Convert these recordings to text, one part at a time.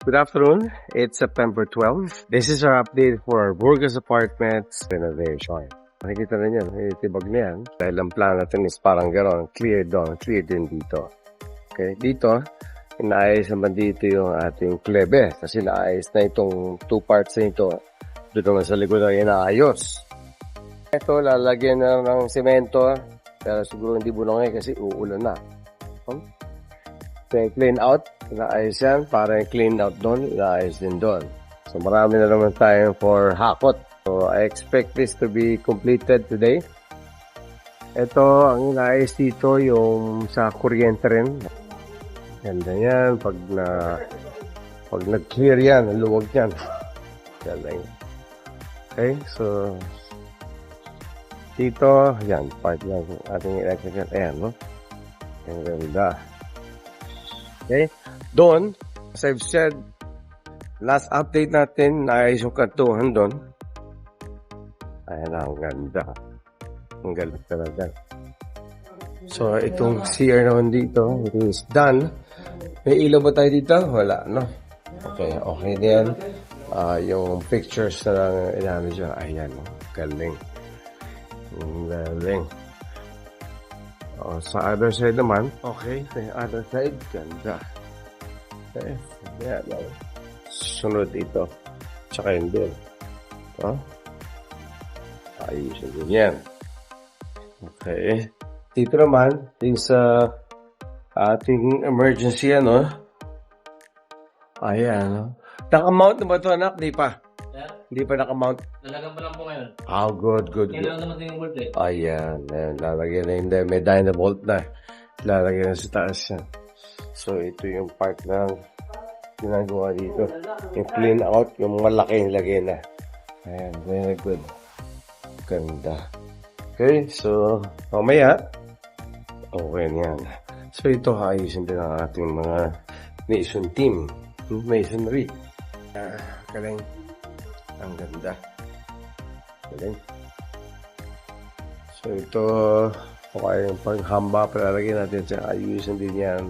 Good afternoon. It's September 12. This is our update for our Burgos Apartments renovation. Makikita na nyo, itibag na yan. Dahil ang plan natin is parang gano'n, clear doon, clear din dito. Okay, dito, inaayos naman dito yung ating klebe. Kasi naayos na itong two parts na ito. Doon naman sa likod na inaayos. Ito, lalagyan na ng semento. Pero siguro hindi bulong kasi uulan na. Clean out, inaayos yan. Para yung clean out doon, inaayos din doon. So marami na naman tayo for hakot. So I expect this to be completed today. Ito, ang inaayos dito yung sa kuryente rin. Ganda yan. Pag nag-clear yan, luwag yan. Ganda yan. Okay, so dito, yan, part lang ating electrical. Ayan, no? Ang ganda. Okay, doon, as I've said, last update natin, naayos yung kantuhan doon. Ayan, ang ganda. Ang ganda talaga. So, itong CR naman dito, it is done. May ilaw ba tayo dito? Wala, no? Okay, okay na yan. Yung pictures na lang inaano dyan. Ayan, no? Galing. Galing. Sa other side naman, okay, sa other side, ganda. Okay, yan. Sunod ito. Tsaka yun din. Ayusin din yan. Okay. Dito naman, yung sa ating emergency, ano? Ayan, no? Naka-mount na ba ito, anak? Di pa. Hindi pa naka-mount. Nalagan pa lang po ngayon. Good. Kailangan naman din yung bolt eh. Ayan. Lalagyan na hindi. May dynabolt na. Lalagyan na sa taas yan. So, ito yung part ng ginagawa dito. Yung clean out, yung mga laki nilagay na. Ayan. Very good. Ganda. Okay. So, mamaya. Okay yan. So, ito ayusin din ang ating mga mason team. Masonry. Galing. Ang ganda. Galing. So, ito, okay, yung paghamba, palalagyan natin sa ayusin din yan.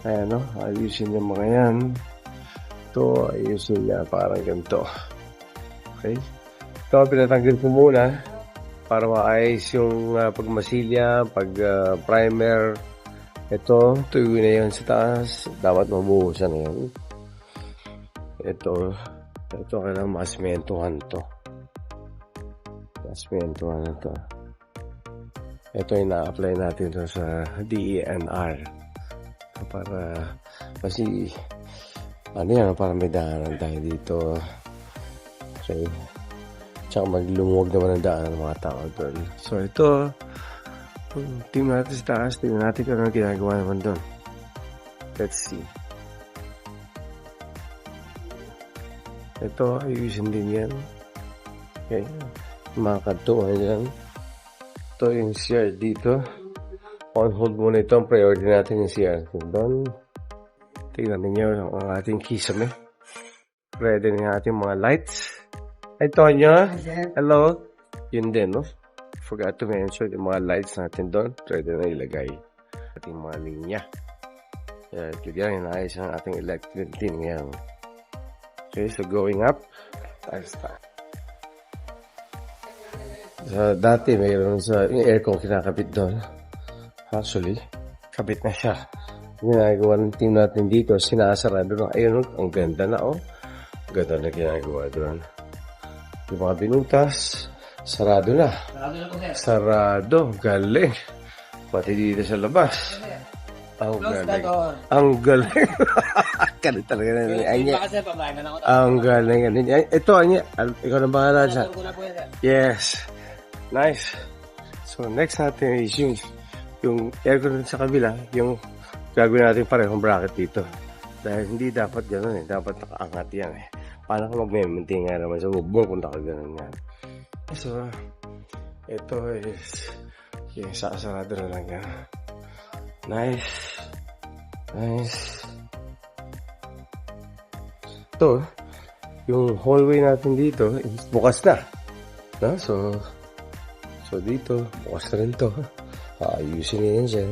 Ayan, no? Ayusin yung mga yan. Ito, ayusin niya parang ganito. Okay? Ito, pinatanggal ko muna para maayos yung pagmasilya, primer. Ito, tuyo na yun sa taas. Dapat mabuhusan na yun. Ito, kailangan masmentuhan to. Masmentuhan na to. Ito yung na-apply natin to sa DENR. Para kasi para may daanan tayo dito. Okay. Tsaka maglumuwag naman ang daanan ng mga tao doon. So ito, team natin sa taas. Tingnan natin kung ano ginagawa naman doon. Let's see. Ito, ayusin din yan. Okay. Mga kantuhan yan. Ito yung CR dito. On hold muna ito. Ang priority natin yung CR. Doon. Tingnan ninyo ang ating kisame. Ready na yung ating mga lights. Ay, Tonya. Hello. Yun din, no? Forgot to mention yung mga lights natin doon. Ready na ilagay. Ating mga linya. Yan. Lagyan na ayos ang ating electric din yan. Okay, so going up, taas pa. So, dati mayroon yung aircon kinakabit doon. Actually, kabit na siya. Ginagawa ng team natin dito, sinasarado na. Ayun, ang ganda na, oh. Ganda na ginagawa doon. Yung mga binutas, sarado na. Sarado na po sir. Sarado, galing. Pati dito sa labas. Ang galing. Ang galing. Galing talaga na. Ang galing. Ito, ikaw na bahala dyan. Yes. Nice. So, next natin is yung aircon sa kabila, yung gagawin natin parehong bracket dito. Dahil hindi dapat gano'n eh. Dapat nakaangat yan eh. Paano ka mag-maintain nga naman sa bubong kung nakagano'n yan. So, ito is yung sasarado na lang yan. Nice. Ito, yung hallway natin dito is bukas na. No? So dito, bukas na rin to. Ayusin nyo yan dyan.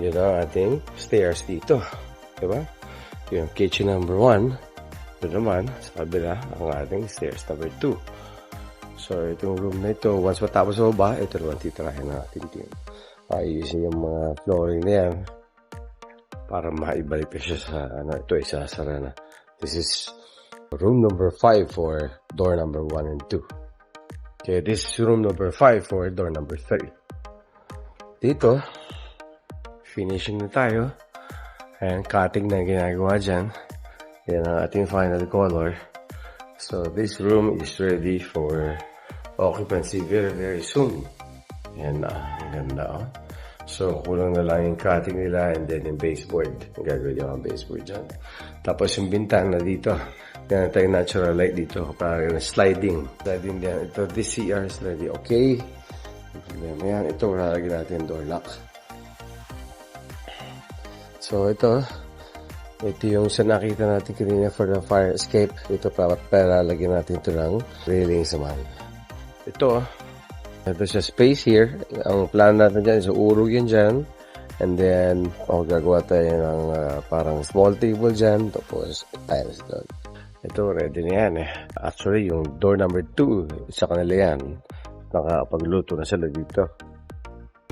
Yun ang ating stairs dito. Diba? yung kitchen number 1. Ito naman, sa kabila, ang ating stairs number 2. So, itong room na ito, once matapos sa baba, ito naman titirahin natin team. Ayusin yung mga flooring na yan para maibalik pa siya sa, ito ay sasara na. This is room number 5 for door number 1 and 2. Okay, this is room number 5 for door number 3. Dito, finishing na tayo. And cutting na ginagawa dyan. Yan ang ating final color. So, this room is ready for occupancy very, very soon. Yan na. Ang ganda, oh. So, kulang na lang yung cutting nila and then yung baseboard. Ang gagawin yung baseboard dyan. Tapos yung bintang na dito. Yan tayong natural light dito. Para sliding. Sliding din. Ito, this CR is ready. Okay. Yan. Ito, lalagyan natin door lock. So, ito yung sa nakita natin kanina for the fire escape. Ito para lagyan natin ito ng railings naman. Ito sa space here. Ang plan natin dyan is uurog yan dyan. And then, gagawa tayo ng parang small table dyan. Tapos, tiles doon. Ito, ready na yan eh. Actually, yung door number 2, sa kanila yan. Nakapagluto na sila dito.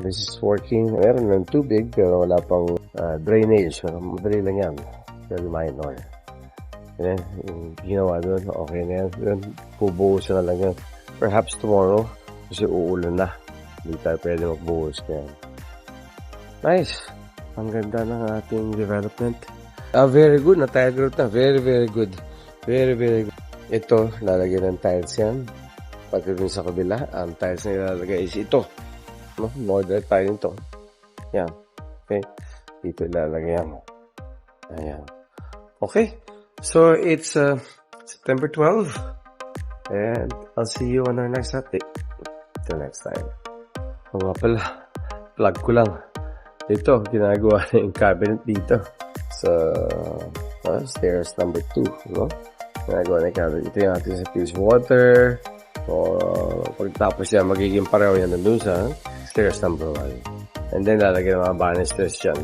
This is working. Meron ng tubig pero wala pang drainage. Pero madali lang yan. Very minor. Yan. Yung ginawa doon. Okay na yan. Yan. Pubuhos na lang yan. Perhaps tomorrow. Kasi uulan na. Hindi tayo pwede magbuhos kaya. Nice. Ang ganda ng ating development. Very good. Na-tile na. Very, very good. Very, very good. Ito, lalagyan ng tiles yan. Pati dun sa kabila, ang tiles na ilalagay is ito. No? Moderate tayo nito. Yan. Okay. Dito ilalagay yan. Ayan. Okay. So, it's September 12. And I'll see you on our next update. Till next time. O nga pala, plug ko lang. Ito, ginagawa na yung cabinet dito. Sa stairs number 2. No? Ginagawa na yung cabinet. Ito yung ating sa fuse water. So, pagtapos yan, magiging pareho yan nandun sa stairs number 1. And then, lalagyan ng mga banisters dyan.